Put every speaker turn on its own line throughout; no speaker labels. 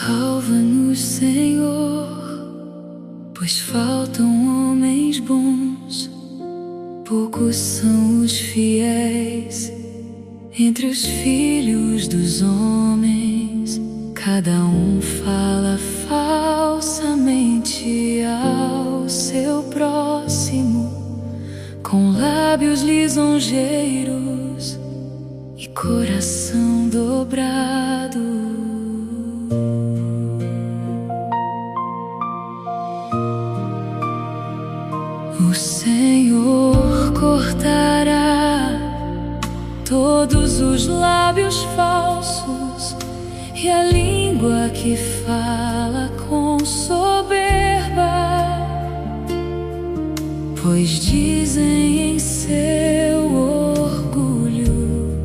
Salva-nos, Senhor, pois faltam homens bons, poucos são os fiéis entre os filhos dos homens. Cada um fala falsamente ao seu próximo, com lábios lisonjeiros e coração dobrado. O Senhor cortará todos os lábios falsos e a língua que fala com soberba, pois dizem em seu orgulho: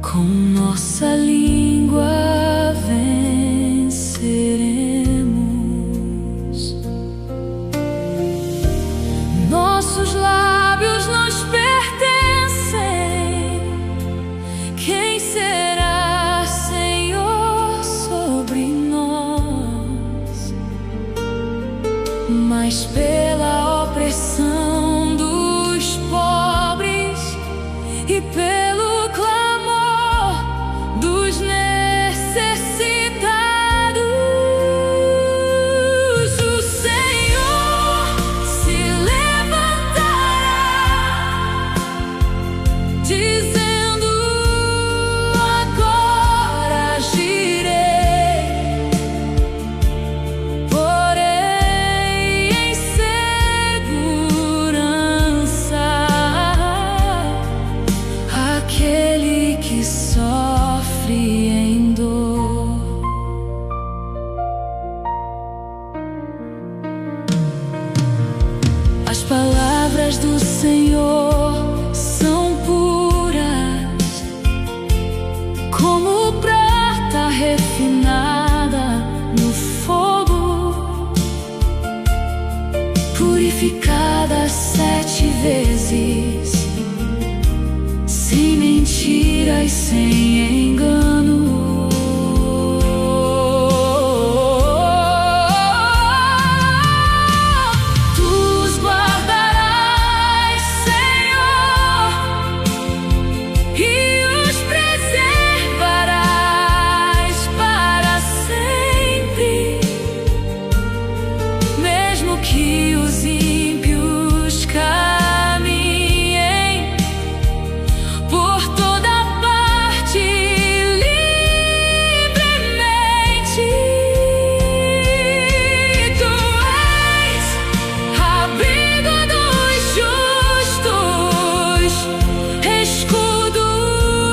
com nossa língua venceremos. Nossos lábios nos pertencem. Quem será Senhor sobre nós? Mas pela opressão dos pobres e pelo clamor dos necessitados, o Senhor se levantará, dizendo: agora agirei. Porém, em segurança, aquele que sofre em dor. As palavras do Senhor são puras, como prata refinada no fogo, purificada 7 vezes, sem mentira e sem engano. Tu os guardarás, Senhor, e os preservarás para sempre, mesmo que os ímpios caminhem por toda parte livremente. Tu és abrigo dos justos, escudo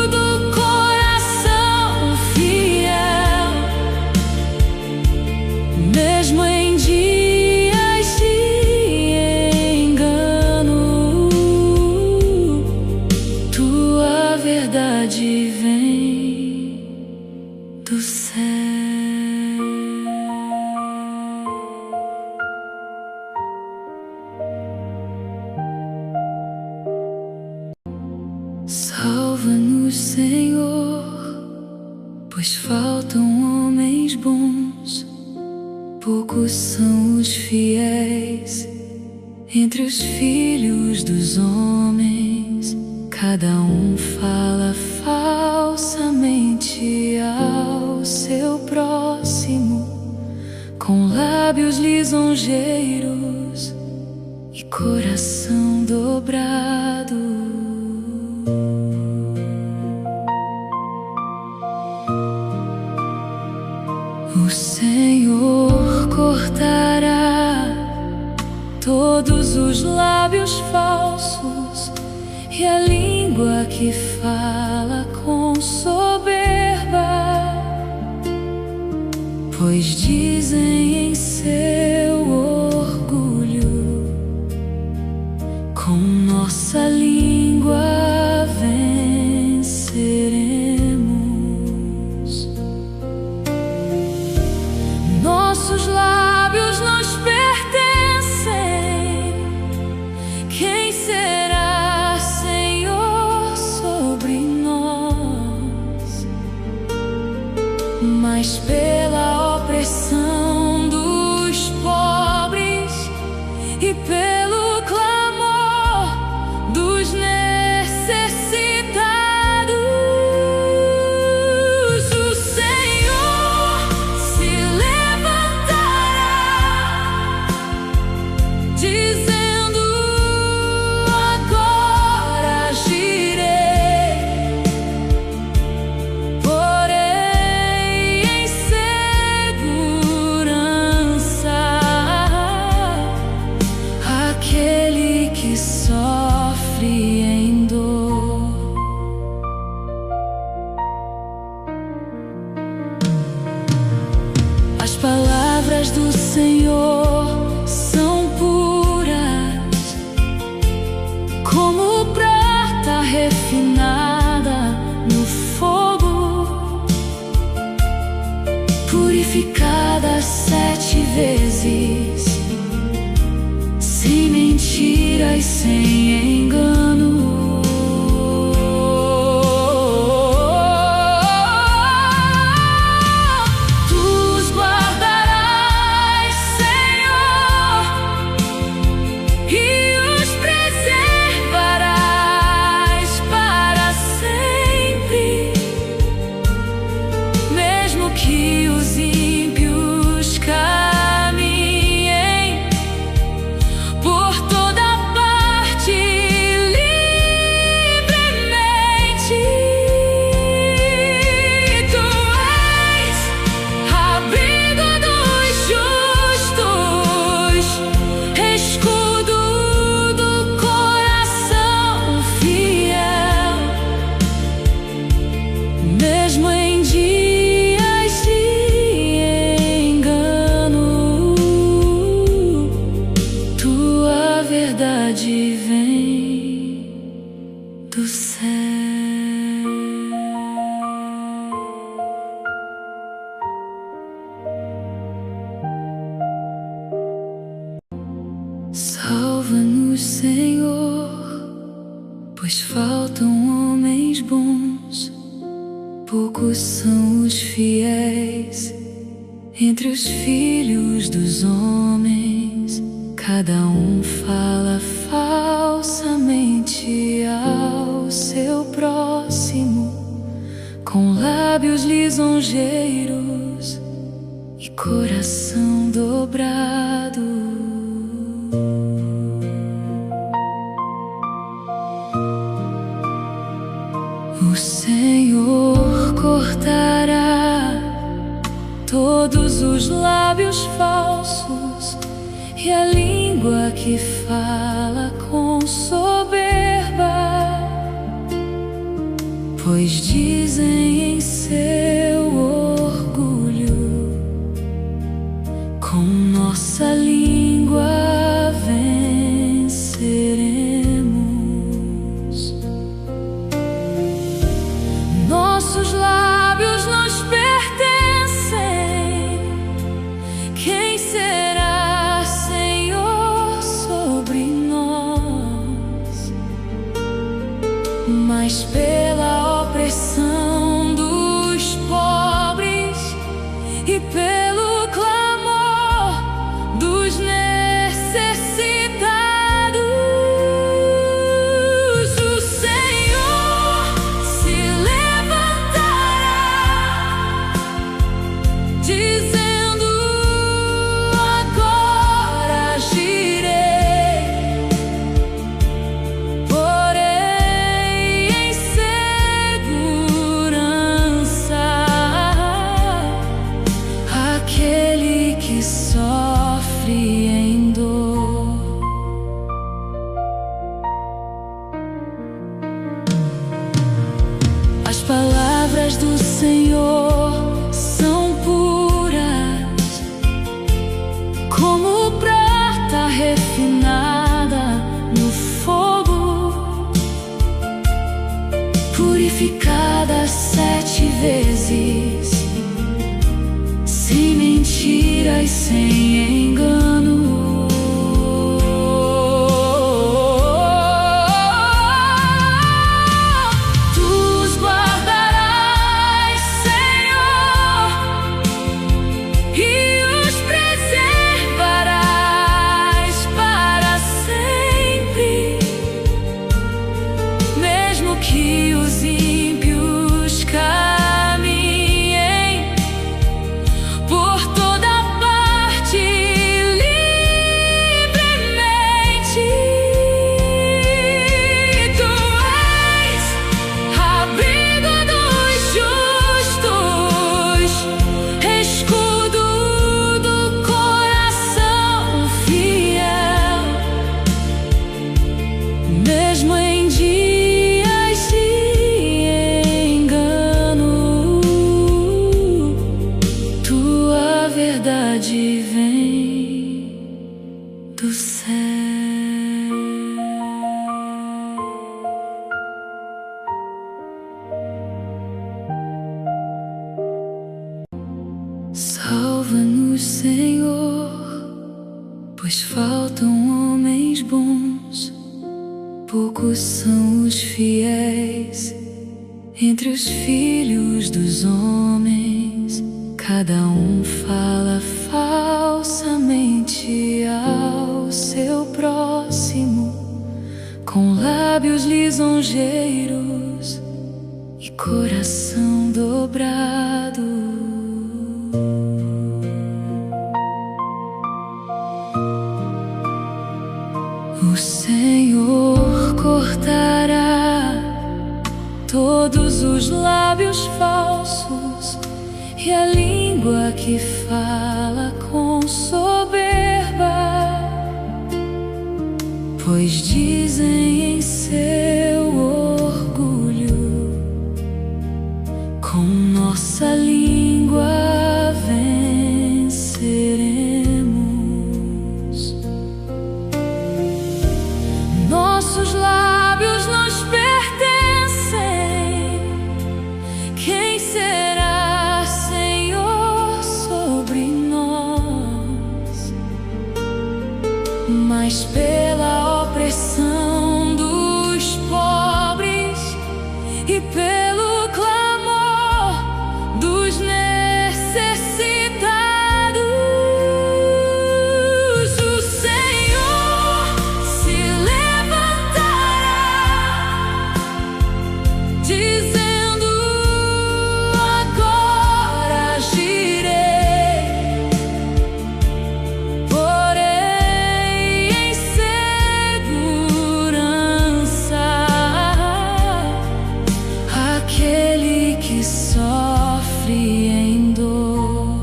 do coração fiel, mesmo em dias de engano. Tua verdade vem do céu. Salva-nos, Senhor, pois faltam homens bons, poucos são os fiéis entre os filhos dos homens. Cada um fala falsamente ao seu próximo, com lábios lisonjeiros e coração dobrado. O Senhor cortará todos os lábios falsos e a língua que fala com soberba, pois dizem em seu orgulho: com nossa língua venceremos. Nossos lábios nos pertencem. Quem será Senhor sobre nós? mas pela opressão dos pobres e pelo clamor dos necessitados. O Senhor se levantará, dizendo: agora agirei. Porém, em segurança, aquele que sofre em dor. As palavras do Senhor são puras, como prata refinada no fogo, purificada 7 vezes, sem mentira e sem engano. Tu os guardarás, Senhor, e os preservarás para sempre, mesmo que os ímpios caminhem por toda parte livremente. Tu és abrigo dos justos, escudo do coração fiel, mesmo em dias de engano. Tua verdade vem do céu. Salva-nos, Senhor, pois faltam homens bons. Poucos são os fiéis entre os filhos dos homens. Cada um fala falsamente ao seu próximo, com lábios lisonjeiros e coração dobrado. O Senhor cortará todos os lábios falsos e a língua que fala com soberba, pois dizem em seu orgulho: com nossa língua venceremos. Nossos lábios nos pertencem. Quem será Senhor sobre nós? Mas pela opressão dos pobres e pelo clamor dos necessitados, o Senhor se levantará, dizendo: agora agirei. Porém, em segurança, aquele que sofre em dor. As palavras do Senhor são puras, como prata refinada no fogo, purificada 7 vezes, sem mentira e sem engano. Tu os guardarás, Senhor, Senhor, pois faltam homens bons, poucos são os fiéis entre os filhos dos homens. Cada um fala falsamente ao seu próximo, com lábios lisonjeiros e coração dobrado. O Senhor cortará todos os lábios falsos e a língua que fala com soberba, pois dizem em seu orgulho: com nossa língua venceremos. Nossos lábios nos pertencem. Quem será Senhor sobre nós? Mas pela opressão dos pobres e pelo clamor dos necessitados, o Senhor se levantará, dizendo: agora agirei. Porém em segurança, aquele que sofre em dor.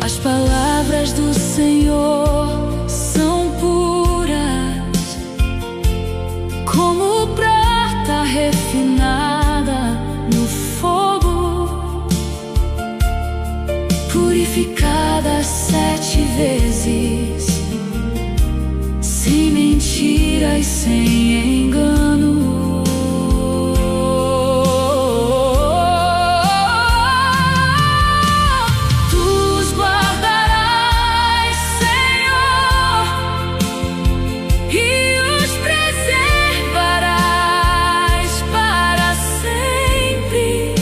As palavras do Senhor são puras, como prata refinada no fogo, purificada 7 vezes, sem mentira e sem engano. Tu os guardarás, Senhor, e os preservarás para sempre,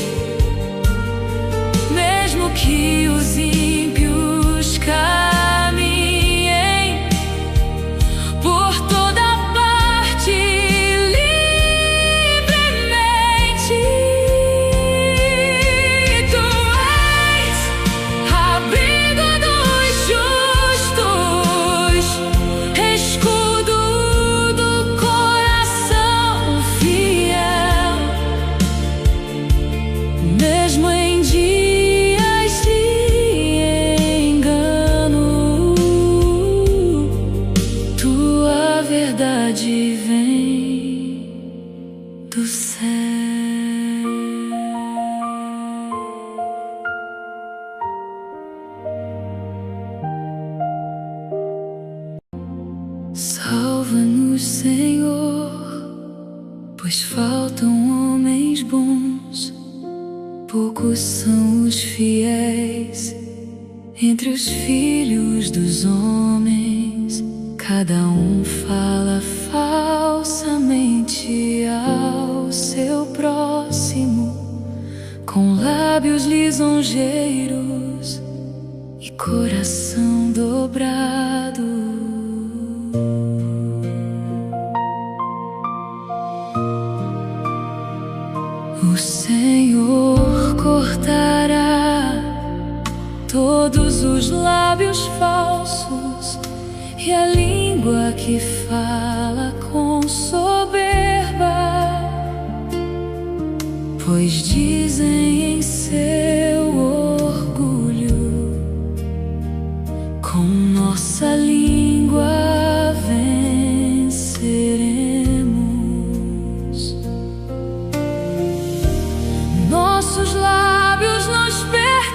mesmo que os ímpios caminhem por toda parte livremente. Tu és abrigo dos justos, escudo do coração fiel, mesmo em dias de engano. Tua verdade vem do céu. Salva-nos, Senhor, pois faltam homens bons, poucos são os fiéis entre os filhos dos homens. Cada um fala falsamente ao seu próximo, com lábios lisonjeiros e coração dobrado. O Senhor cortará todos os lábios falsos e a língua que fala com soberba, pois dizem em seu orgulho: com nossa língua venceremos. Nossos lábios nos pertencem.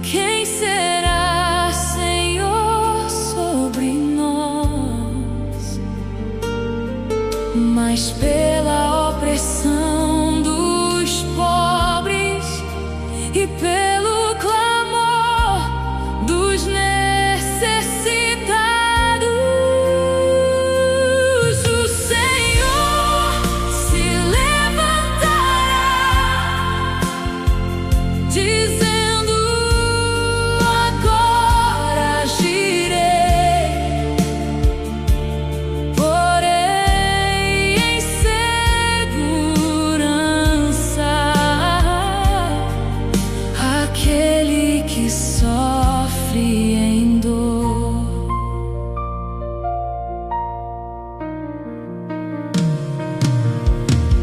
Quem será Senhor sobre nós? Mas pela opressão opressão dos pobres e pelo clamor dos necessitados. O Senhor se levantará, dizendo: agora agirei. Porém, em segurança, aquele que sofre em dor.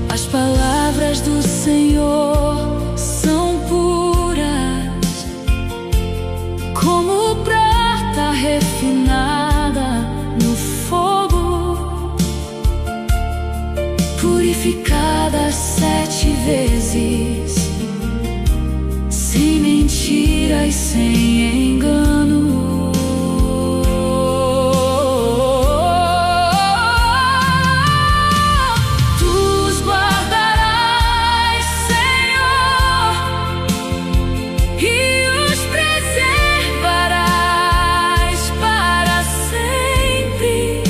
As palavras do Senhor são puras, como prata refinada no fogo, purificada 7 vezes, sem mentira e sem engano. Tu os guardarás, Senhor, e os preservarás para sempre,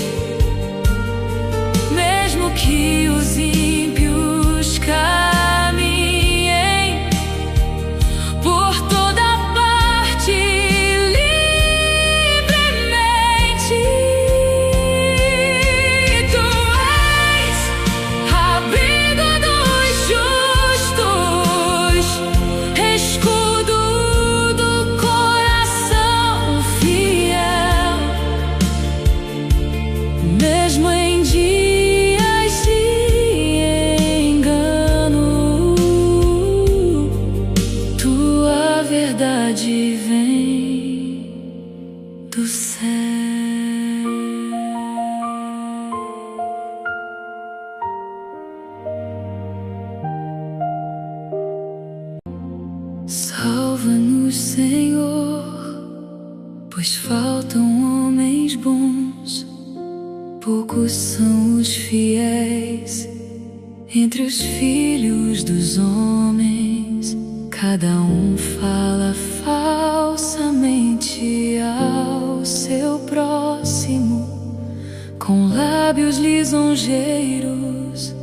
mesmo que os ímpios caminhem por toda parte livremente. Tu és abrigo dos justos, escudo do coração fiel, mesmo em dias de engano. Tua verdade vem do céu. Salva-nos, Senhor, pois faltam homens bons. Poucos são os fiéis entre os filhos dos homens. Cada um fala falsamente ao seu próximo, com lábios lisonjeiros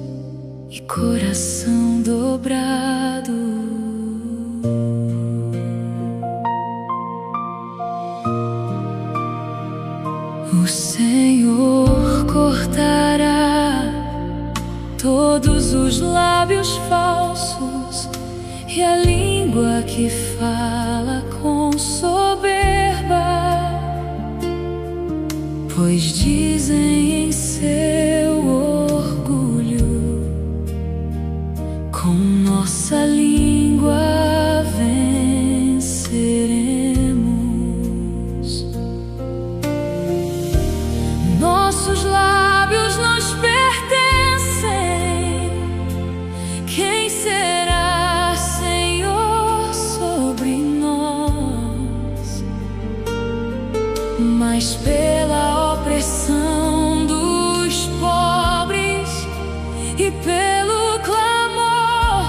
e coração dobrado. O Senhor cortará todos os lábios falsos e a língua que fala com soberba, pois dizem em seu orgulho: com nossa língua venceremos. Nossos lábios nos pertencem. Quem será Senhor sobre nós? Mas pela opressão dos pobres e pelo clamor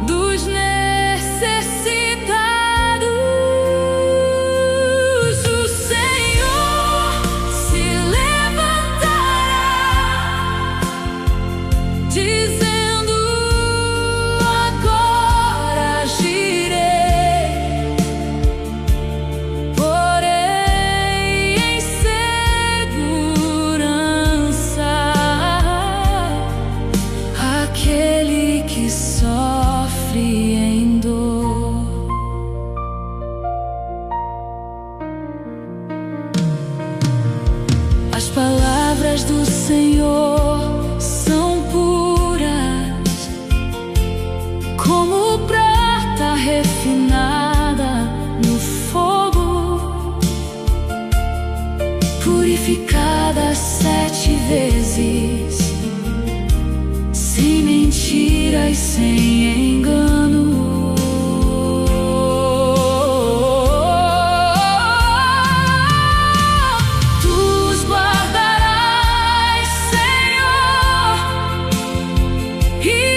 dos necessitados, o Senhor se levantará, dizendo: agora agirei. Porém, em segurança, aquele que sofre em dor. As palavras do Senhor são puras, como prata refinada no fogo, purificada 7 vezes, sem mentira e sem engano. He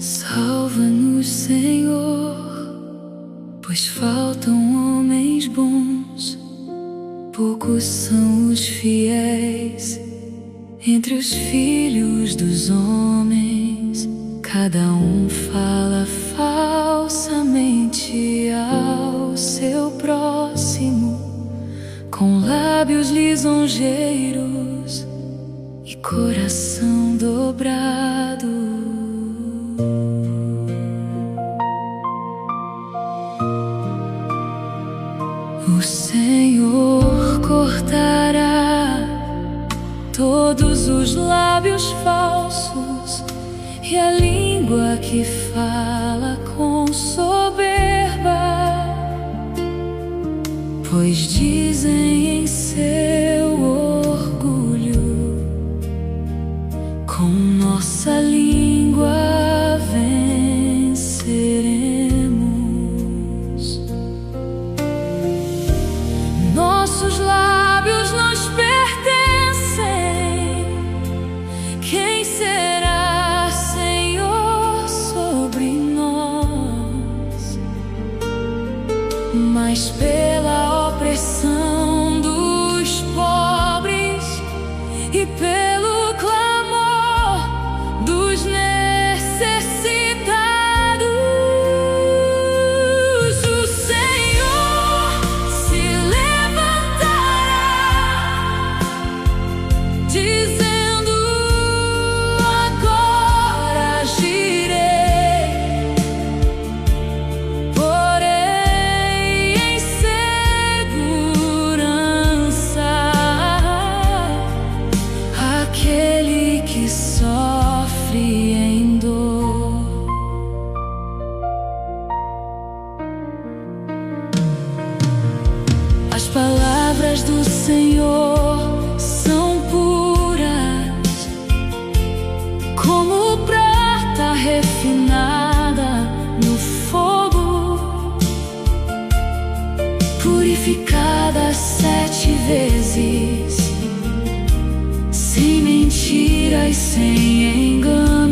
Salva-nos, Senhor, pois faltam homens bons, poucos são os fiéis entre os filhos dos homens. Cada um fala falsamente ao seu próximo, com lábios lisonjeiros e coração dobrado. O Senhor cortará todos os lábios falsos e a língua que fala com soberba, pois dizem em seu orgulho: com nossa língua venceremos. Nossos lábios nos pertencem. Quem será Senhor sobre nós? Mas pela opressão dos pobres e pelo clamor dos necessitados, o Senhor se levantará, dizendo: agora agirei. Porém, em segurança, aquele que sofre em dor. As palavras do Senhor são puras, como prata refinada no fogo, purificada 7 vezes, sem mentira e sem engano.